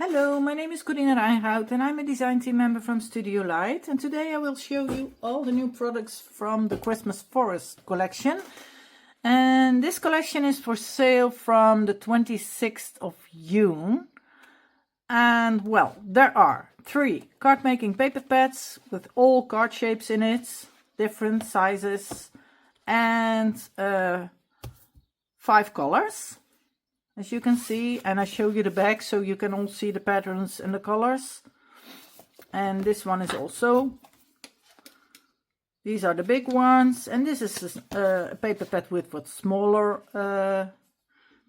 Hello, my name is Corina Rijnhout and I'm a design team member from Studio Light, and today I will show you all the new products from the Christmas Forest collection. And this collection is for sale from the 26th of June. And well, there are 3 card making paper pads with all card shapes in it, different sizes, and 5 colors. As you can see, and I show you the back so you can all see the patterns and the colors. And this one is also, these are the big ones, and this is a paper pad with what smaller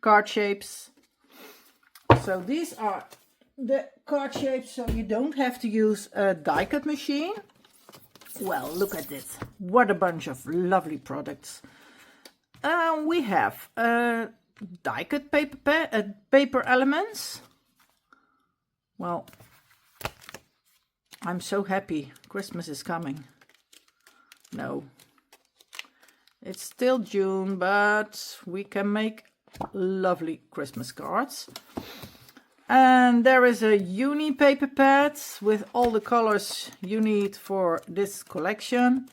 card shapes. So these are the card shapes, so you don't have to use a die cut machine. Well, look at this, what a bunch of lovely products. We have die cut paper elements. Well, I'm so happy Christmas is coming. No, it's still June, but we can make lovely Christmas cards. And there is a uni paper pad with all the colors you need for this collection: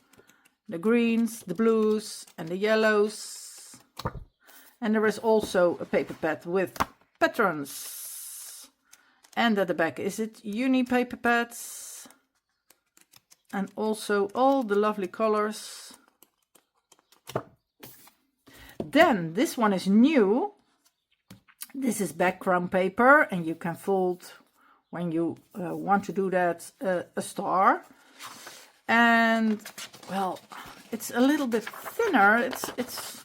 the greens, the blues and the yellows. And there is also a paper pad with patterns. And at the back is it uni paper pads. And also all the lovely colors. Then this one is new. This is background paper, and you can fold, when you want to do that, a star. And well, it's a little bit thinner. It's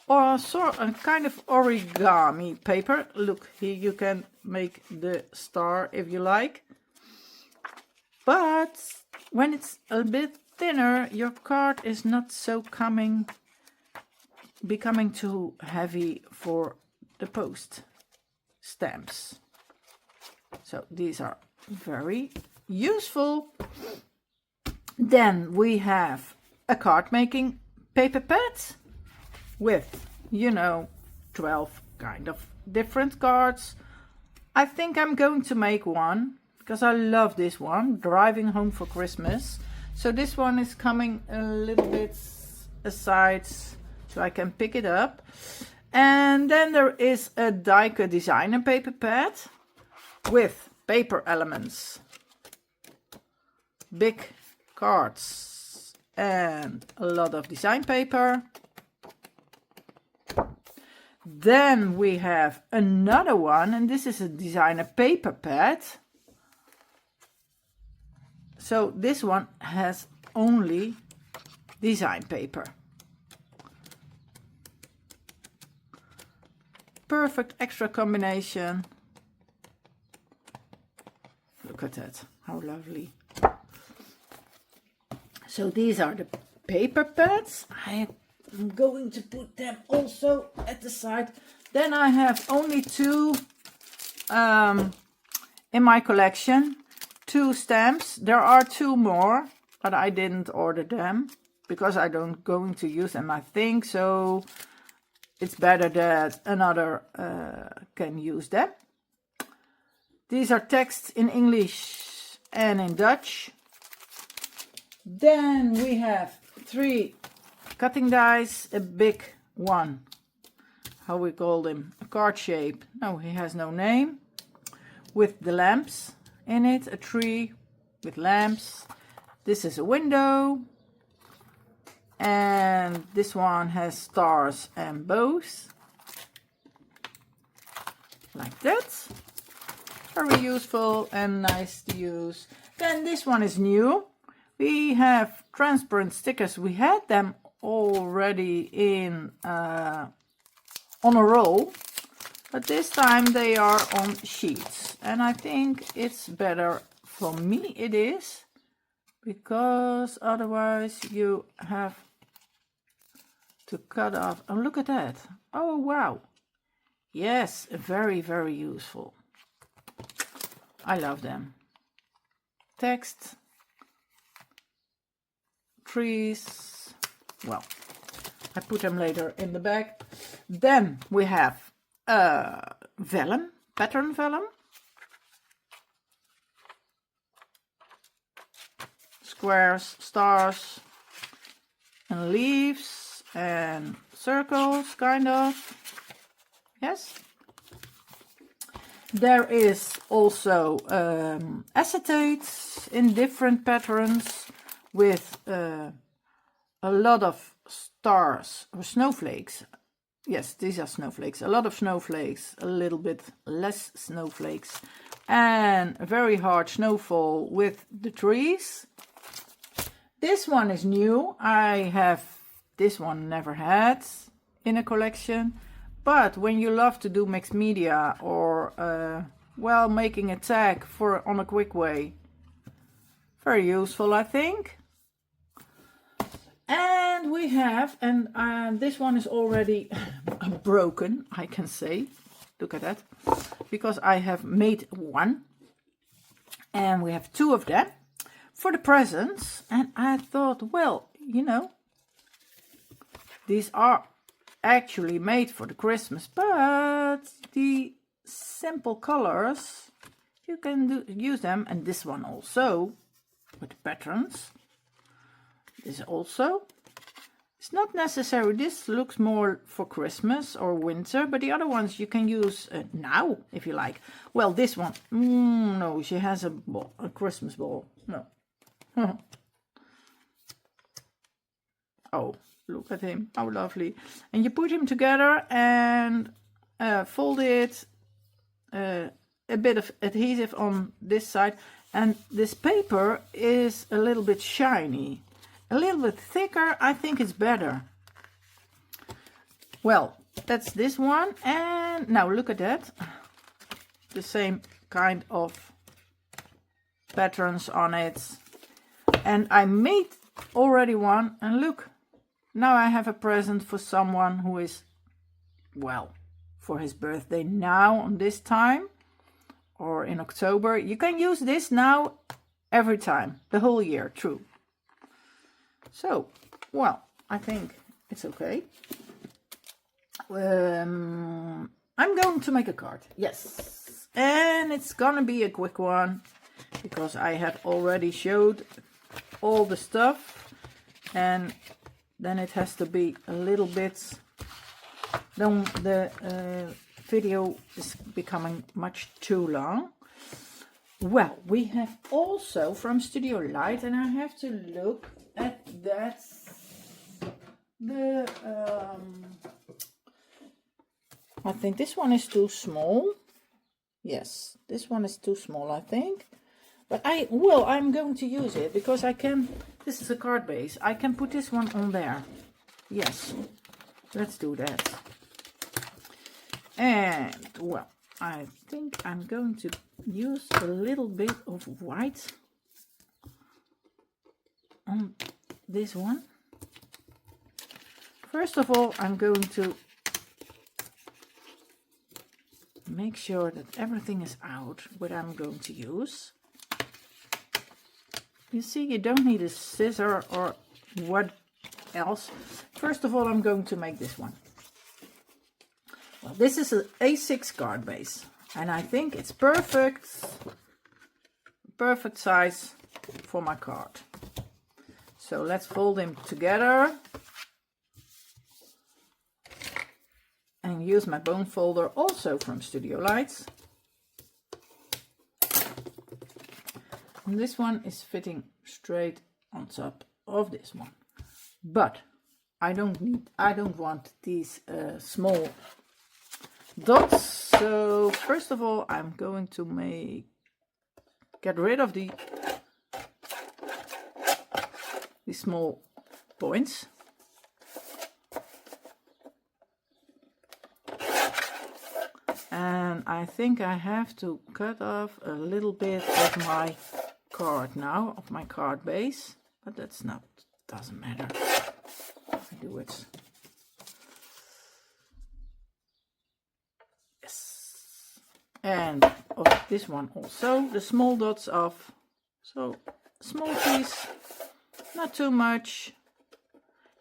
or a kind of origami paper. Look, here you can make the star if you like. But when it's a bit thinner, your card is not so becoming too heavy for the post stamps. So these are very useful. Then we have a card making paper pad with, 12 kind of different cards. I think I'm going to make one because I love this one, Driving Home for Christmas. So this one is coming a little bit aside so I can pick it up. And then there is a die cut designer paper pad with paper elements, big cards and a lot of design paper. Then we have another one, and this is a designer paper pad. So this one has only design paper. Perfect extra combination. Look at that, how lovely. So these are the paper pads. I'm going to put them also at the side. Then I have only 2 in my collection, 2 stamps. There are 2 more, but I didn't order them because I don't going to use them, I think. So it's better that another can use them. These are text in English and in Dutch. Then we have 3 cutting dies, a big one, how we call him, a card shape, no, he has no name, with the lamps in it, a tree with lamps. This is a window, and this one has stars and bows, like that. Very useful and nice to use. Then this one is new. We have transparent stickers. We had them already in on a roll, but this time they are on sheets, and I think it's better, for me it is, because otherwise you have to cut off. Oh, look at that. Oh wow, yes, very, very useful. I love them. Text, trees. Well, I put them later in the bag. Then we have vellum, pattern vellum. squares, stars, and leaves, and circles, kind of. Yes. There is also acetates in different patterns with a lot of stars or snowflakes. Yes, these are snowflakes. A lot of snowflakes, a little bit less snowflakes, and a very hard snowfall with the trees. This one is new. I have this one never had in a collection. But when you love to do mixed media or, well, making a tag on a quick way, very useful, I think. And we have, and this one is already broken, I can say. Look at that. Because I have made one. And we have two of them for the presents. And I thought, well, you know, these are actually made for the Christmas, but the simple colors, you can use them. And this one also with the patterns. This also, it's not necessary. This looks more for Christmas or winter, but the other ones you can use now if you like. Well, this one, no, she has a ball, a Christmas ball. No. Oh, look at him, how lovely. And you put him together and fold it, a bit of adhesive on this side, and this paper is a little bit shiny. A little bit thicker, I think it's better. Well, that's this one. And now look at that. The same kind of patterns on it. And I made already one. And look, now I have a present for someone who is, well, for his birthday now on this time. Or in October. You can use this now every time. The whole year, true. So, well, I think it's okay. I'm going to make a card. Yes. And it's gonna be a quick one. Because I have already showed all the stuff. And then it has to be a little bit... Then the video is becoming much too long. Well, we have also from Studio Light, and I have to look at that. I think this one is too small. Yes, this one is too small, I think. But I'm going to use it because I can. This is a card base. I can put this one on there. Yes, let's do that. And well, I think I'm going to use a little bit of white on this one. First of all, I'm going to make sure that everything is out what I'm going to use. You see, you don't need a scissor or what else. First of all, I'm going to make this one. Well, this is an A6 card base, and I think it's perfect size for my card. So let's fold them together and use my bone folder also from Studio Lights. And this one is fitting straight on top of this one, but I don't want these small dots. So first of all, I'm going to get rid of these small points. And I think I have to cut off a little bit of my card now, of my card base, but doesn't matter. I do it. Yes. And of this one also, the small dots off. So small piece, not too much.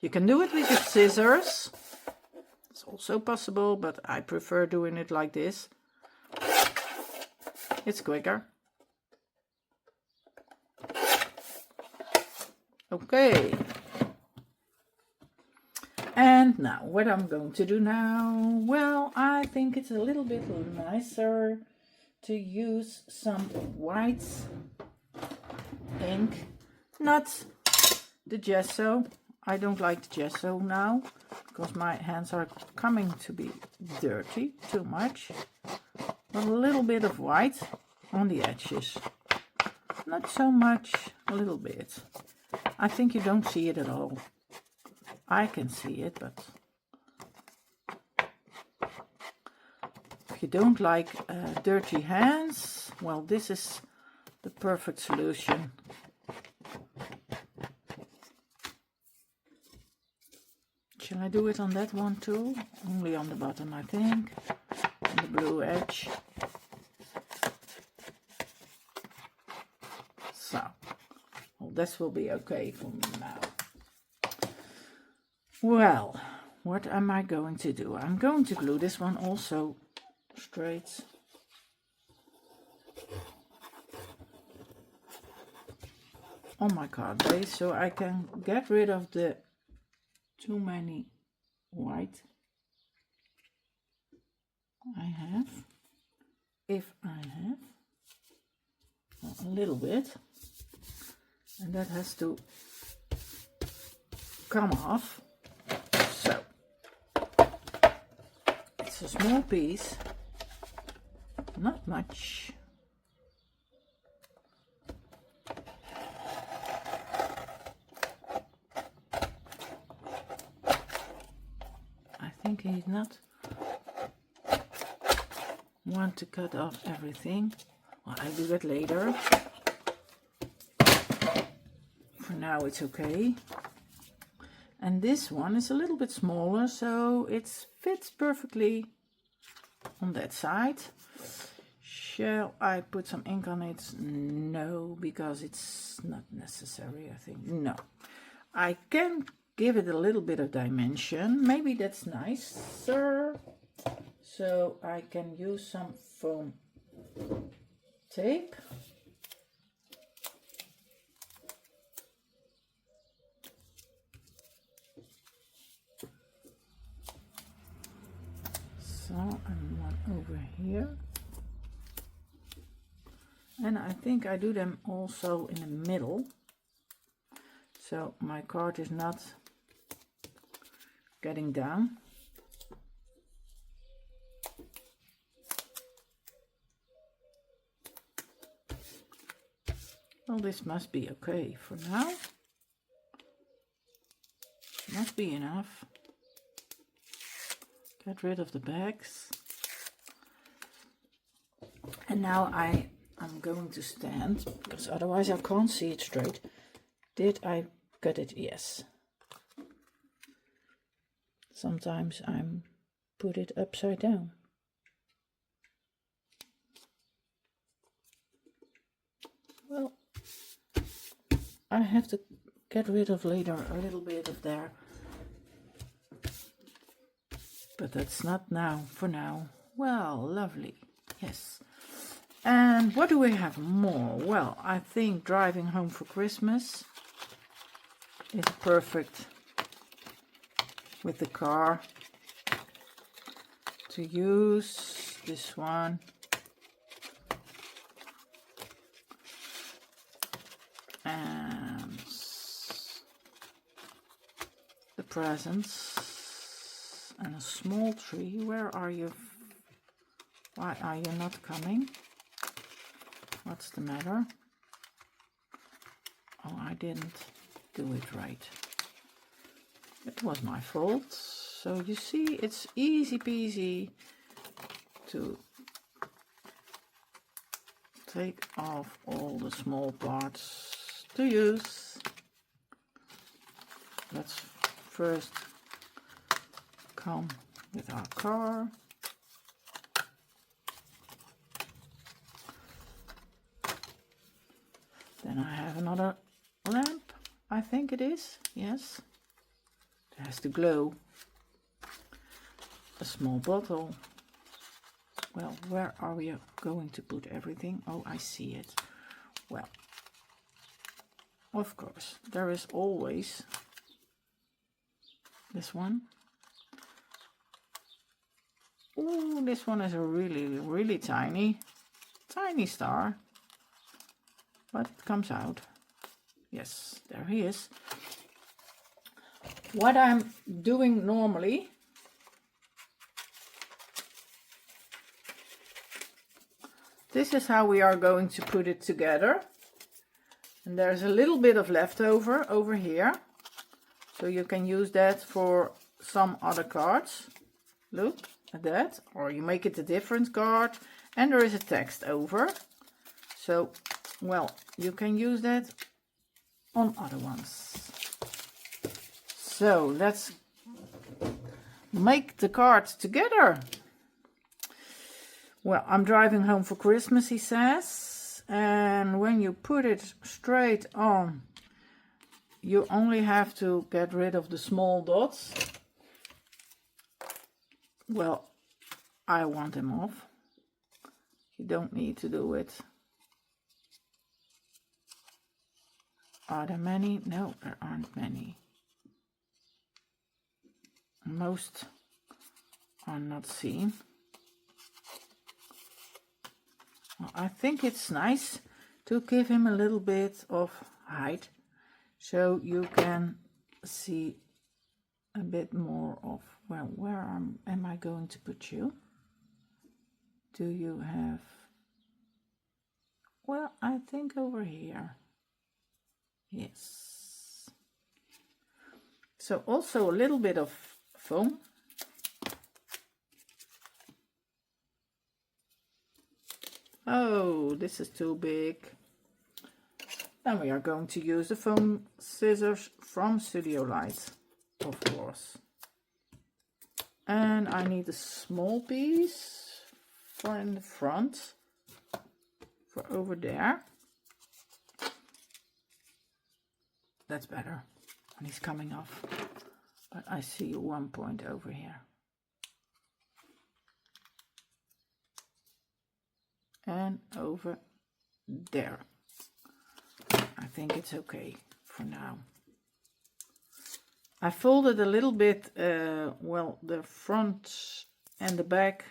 You can do it with your scissors. It's also possible, but I prefer doing it like this. It's quicker. Okay. And now, what I'm going to do now, well, I think it's a little bit nicer to use some white ink, not the gesso. I don't like the gesso now, because my hands are coming to be dirty too much. But a little bit of white on the edges. Not so much, a little bit. I think you don't see it at all. I can see it, but if you don't like dirty hands, well, this is the perfect solution. Shall I do it on that one too? Only on the bottom, I think. On the blue edge. So, well, this will be okay for me now. Well, what am I going to do? I'm going to glue this one also straight. On my card base, so I can get rid of the too many white I have. If I have well, a little bit, and that has to come off. So it's a small piece, not much. I think he's not want to cut off everything. Well, I'll do that later. For now it's okay. And this one is a little bit smaller, so it fits perfectly on that side. Shall I put some ink on it? No, because it's not necessary, I think. No. I can give it a little bit of dimension. Maybe that's nicer. So I can use some foam tape. So and one over here. And I think I do them also in the middle. So my card is not getting down. Well, this must be okay for now. Must be enough. Get rid of the bags. And now I'm going to stand, because otherwise I can't see it straight. Did I cut it? Yes. Sometimes I put it upside down. Well, I have to get rid of later a little bit of there. But that's not now, for now. Well, lovely. Yes. And what do we have more? Well, I think driving home for Christmas is perfect with the car to use this one. And the presents and a small tree. Where are you? Why are you not coming? What's the matter? Oh, I didn't do it right. It was my fault. So you see, it's easy peasy to take off all the small parts to use. Let's first come with our car. Then I have another lamp, I think it is, yes. It has to glow. A small bottle. Well, where are we going to put everything? Oh, I see it. Well, Of course, there is always this one. Oh, this one is a really tiny star, but it comes out. Yes, there he is. What I'm doing normally, this is how we are going to put it together. And there's a little bit of leftover over here, so you can use that for some other cards. Look at that, or you make it a different card, and there is a text over. So, well, you can use that on other ones. So let's make the cards together. Well, I'm driving home for Christmas, he says. And when you put it straight on, you only have to get rid of the small dots. Well, I want them off. You don't need to do it. Are there many? No, there aren't many. Most are not seen. Well, I think it's nice to give him a little bit of height, so you can see a bit more of, well, where am I going to put you? Do you have, well, I think over here. Yes. So also a little bit of foam. Oh, this is too big. Then we are going to use the foam scissors from Studio Light, of course. And I need a small piece for in the front, for over there. That's better. And he's coming off. But I see one point over here. And over there. I think it's okay for now. I folded a little bit, well, the front and the back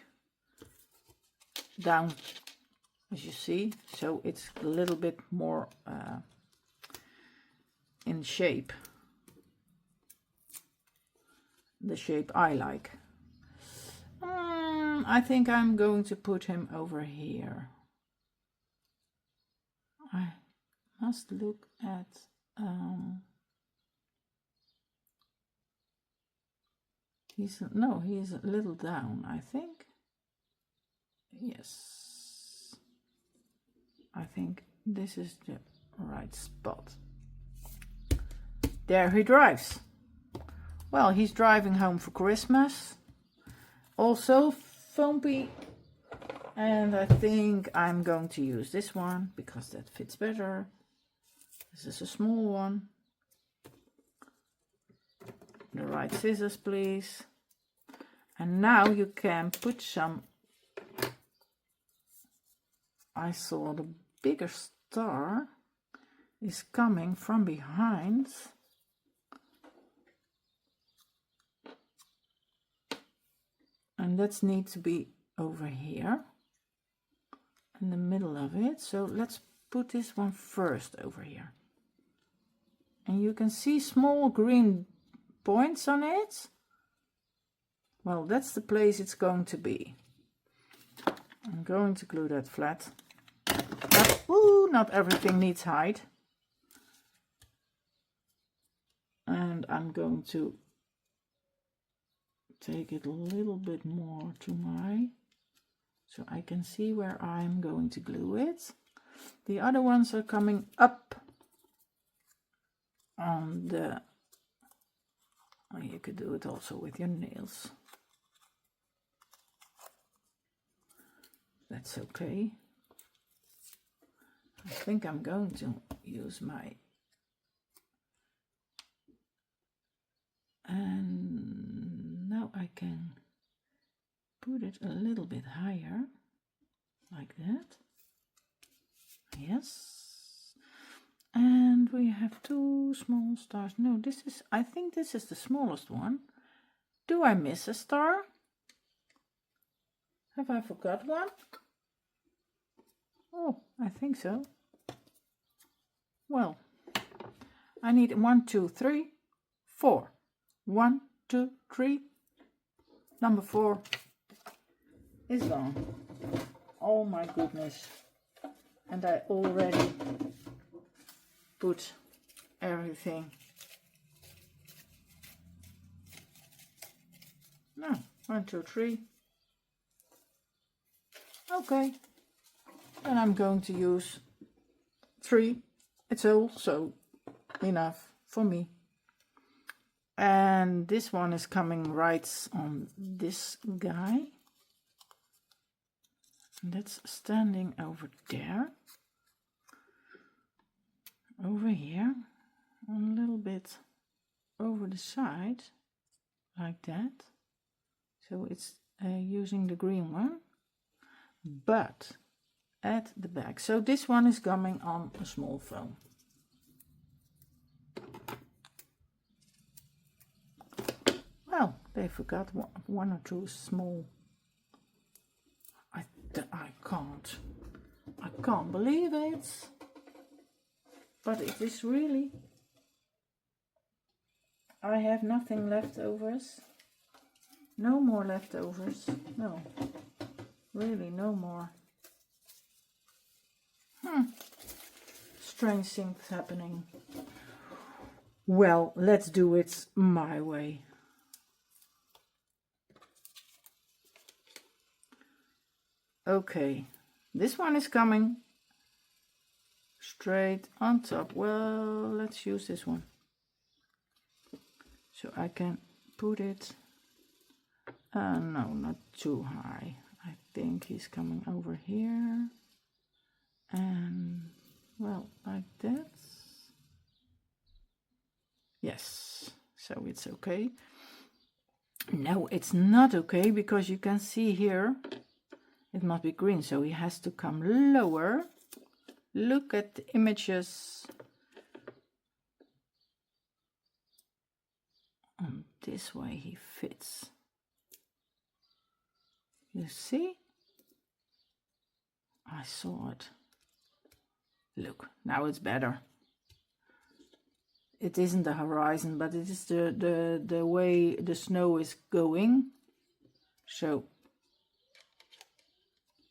down, as you see, so it's a little bit more in shape, the shape I like. I think I'm going to put him over here. I must look at he's a little down, I think. Yes, I think this is the right spot. There he drives. Well, he's driving home for Christmas. Also foamy, and I think I'm going to use this one because that fits better. This is a small one. The right scissors, please. And now you can put some. I saw the bigger star is coming from behind. And that needs to be over here in the middle of it. So let's put this one first over here. And you can see small green points on it. Well, that's the place it's going to be. I'm going to glue that flat. Not everything needs height. And I'm going to take it a little bit more to my, so I can see where I'm going to glue it. The other ones are coming up on the, oh, you could do it also with your nails. That's okay. I think I'm going to use my, and now I can put it a little bit higher, like that. Yes. And we have 2 small stars. No, I think this is the smallest one. Do I miss a star? Have I forgot one? Oh, I think so. Well, I need 1, 2, 3, 4. 1, 2, 3. Number 4 is gone. Oh my goodness. And I already put everything. No, 1, 2, 3. Okay. And I'm going to use 3. It's also enough for me. And this one is coming right on this guy. And that's standing over there. Over here. A little bit over the side. Like that. So it's using the green one. But at the back. So this one is coming on a small foam. Well, they forgot 1 or 2 small. I can't believe it. But it is really. I have nothing leftovers. No more leftovers. No. Really, no more. Strange things happening. Well, let's do it my way. Okay, this one is coming straight on top. Well, let's use this one. So I can put it, no, not too high. I think he's coming over here. And, well, like that. Yes, so it's okay. No, it's not okay, because you can see here, it must be green, so he has to come lower. Look at the images. And this way he fits. You see? I saw it. Look, now it's better. It isn't the horizon, but it is the way the snow is going. So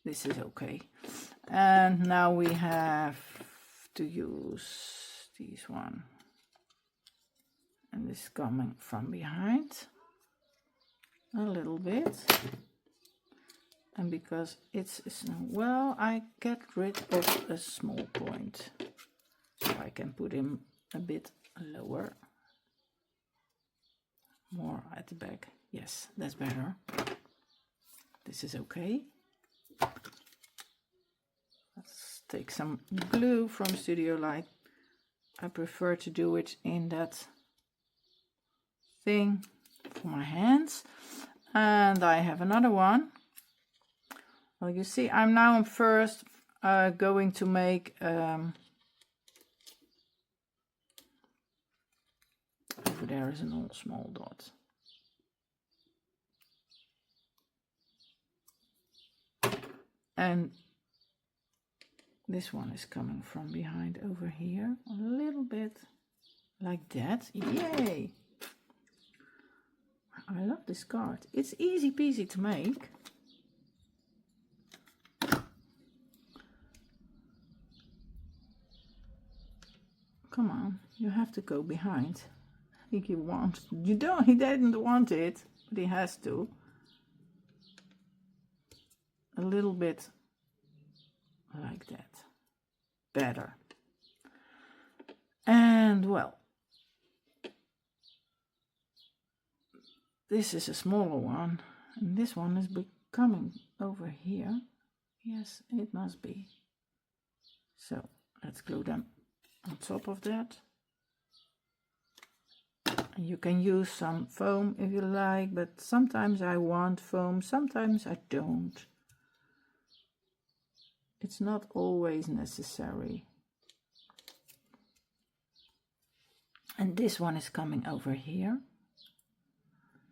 this is okay. And now we have to use this one. And this is coming from behind a little bit. And because it's snow, well, I get rid of a small point. So I can put him a bit lower. More at the back. Yes, that's better. This is okay. Let's take some glue from Studio Light. I prefer to do it in that thing for my hands. And I have another one. Well, you see, I'm first going to make over there is an small dot. And this one is coming from behind over here, a little bit like that. Yay! I love this card. It's easy peasy to make. Come on, you have to go behind. I think he wants. He didn't want it, but he has to. A little bit like that. Better. And well, this is a smaller one, and this one is becoming over here. Yes, it must be. So let's glue them on top of that. And you can use some foam if you like, but sometimes I want foam, sometimes I don't. It's not always necessary. And this one is coming over here.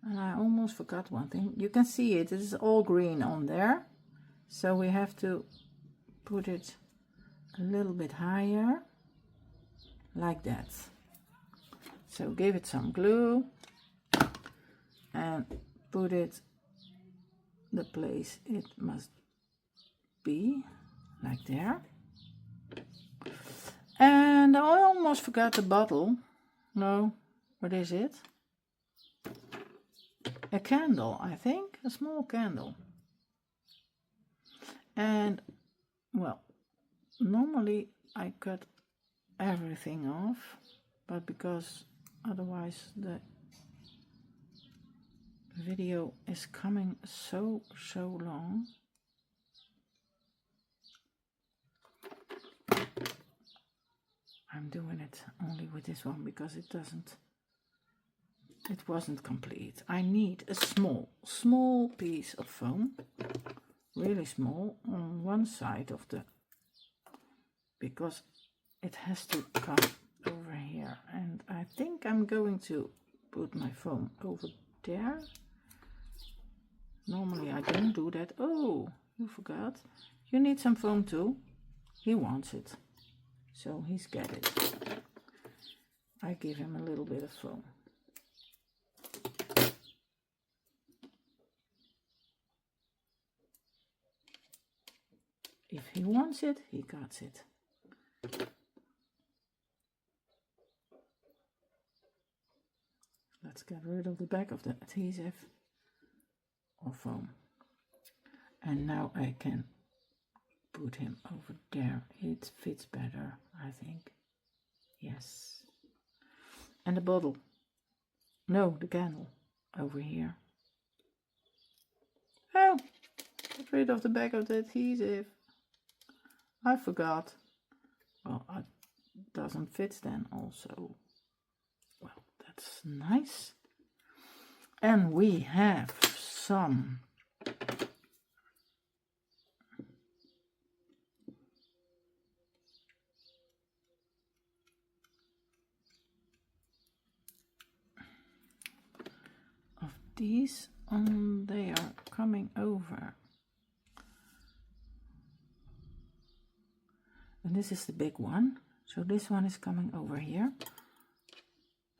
And I almost forgot one thing. You can see it is all green on there. So we have to put it a little bit higher, like that. So give it some glue and put it the place it must be, like there. And I almost forgot the bottle. No, what is it? A candle, I think, a small candle. And well, normally I cut everything off, but because otherwise the video is coming so long, I'm doing it only with this one because it wasn't complete. I need a small piece of foam, really small, on one side of the, because it has to come over here. And I think I'm going to put my foam over there. Normally I don't do that. Oh, you forgot. You need some foam too. He wants it, so he's got it. I give him a little bit of foam. If he wants it, he got it. Let's get rid of the back of the adhesive or foam. And now I can put him over there. It fits better, I think. Yes. And the bottle. No, the candle over here. Oh, get rid of the back of the adhesive. I forgot. Well, it doesn't fit then also. Well, that's nice. And we have some of these on, they are coming over. And this is the big one. So this one is coming over here.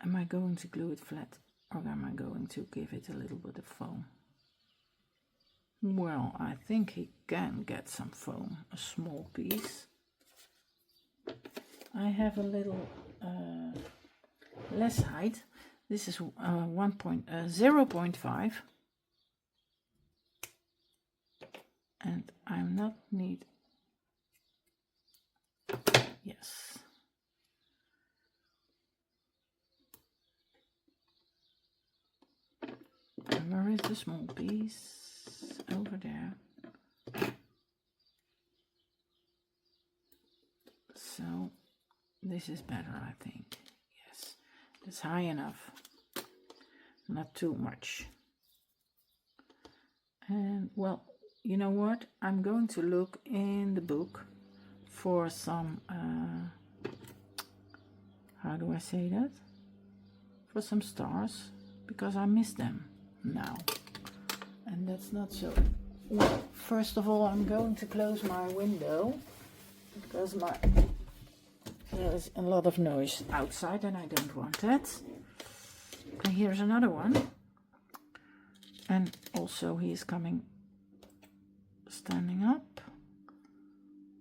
Am I going to glue it flat, or am I going to give it a little bit of foam? Well, I think he can get some foam, a small piece. I have a little less height. This is 0.5. And I'm not need. Yes. And where is the small piece? Over there. So this is better, I think. Yes, it's high enough, not too much. And well, you know what? I'm going to look in the book for some, how do I say that? For some stars, because I miss them now. And that's not so well. First of all, I'm going to close my window because there's a lot of noise outside and I don't want that. And here's another one. And also he is coming, standing up.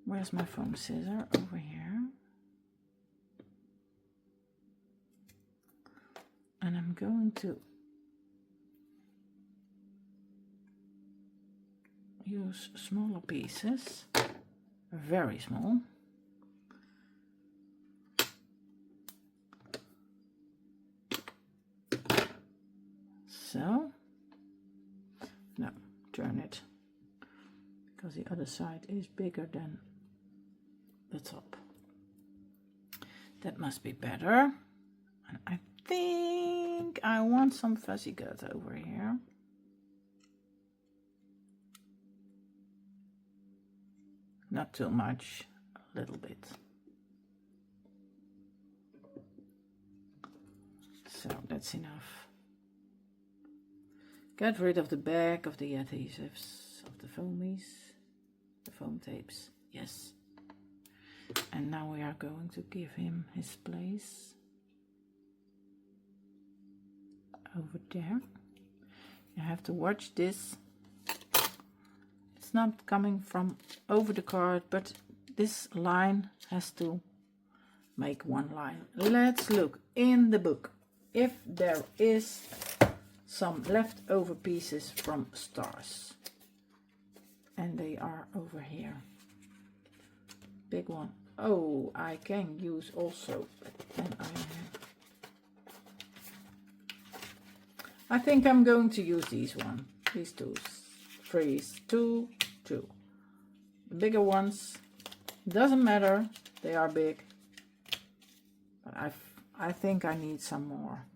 Where's my foam scissor? Over here. And I'm going to use smaller pieces, very small. So, no, turn it, because the other side is bigger than the top. That must be better. And I think I want some fuzzy gut over here. Not too much, a little bit. that's enough. Get rid of the back of the adhesives, of the foamies, the foam tapes. Yes. And now we are going to give him his place over there. You have to watch this. It's not coming from over the card, but this line has to make one line. Let's look in the book if there is some leftover pieces from stars. And they are over here. Big one. Oh, I can use also. And I think I'm going to use these two. Two. The bigger ones, doesn't matter, they are big. But I think I need some more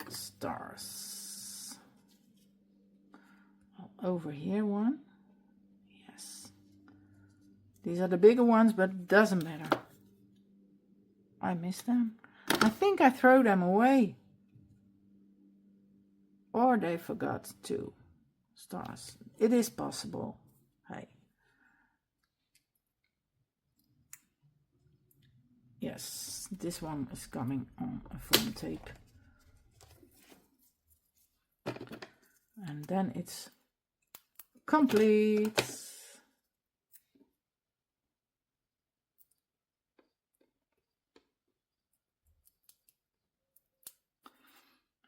stars. Over here one. Yes. These are the bigger ones, but it doesn't matter. I missed them. I think I throw them away. Or they forgot 2 stars. It is possible. Hey. Yes, this one is coming on a foam tape. And then it's complete.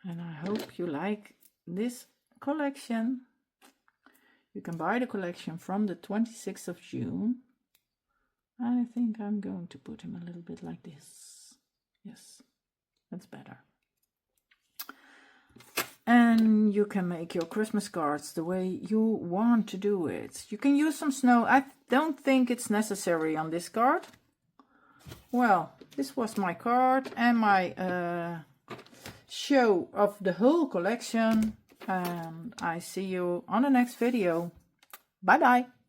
And I hope you like this collection. You can buy the collection from the 26th of June. I think I'm going to put him a little bit like this. Yes, that's better. And you can make your Christmas cards the way you want to do it. You can use some snow. I don't think it's necessary on this card. Well, this was my card and my show of the whole collection. And I see you on the next video. Bye bye.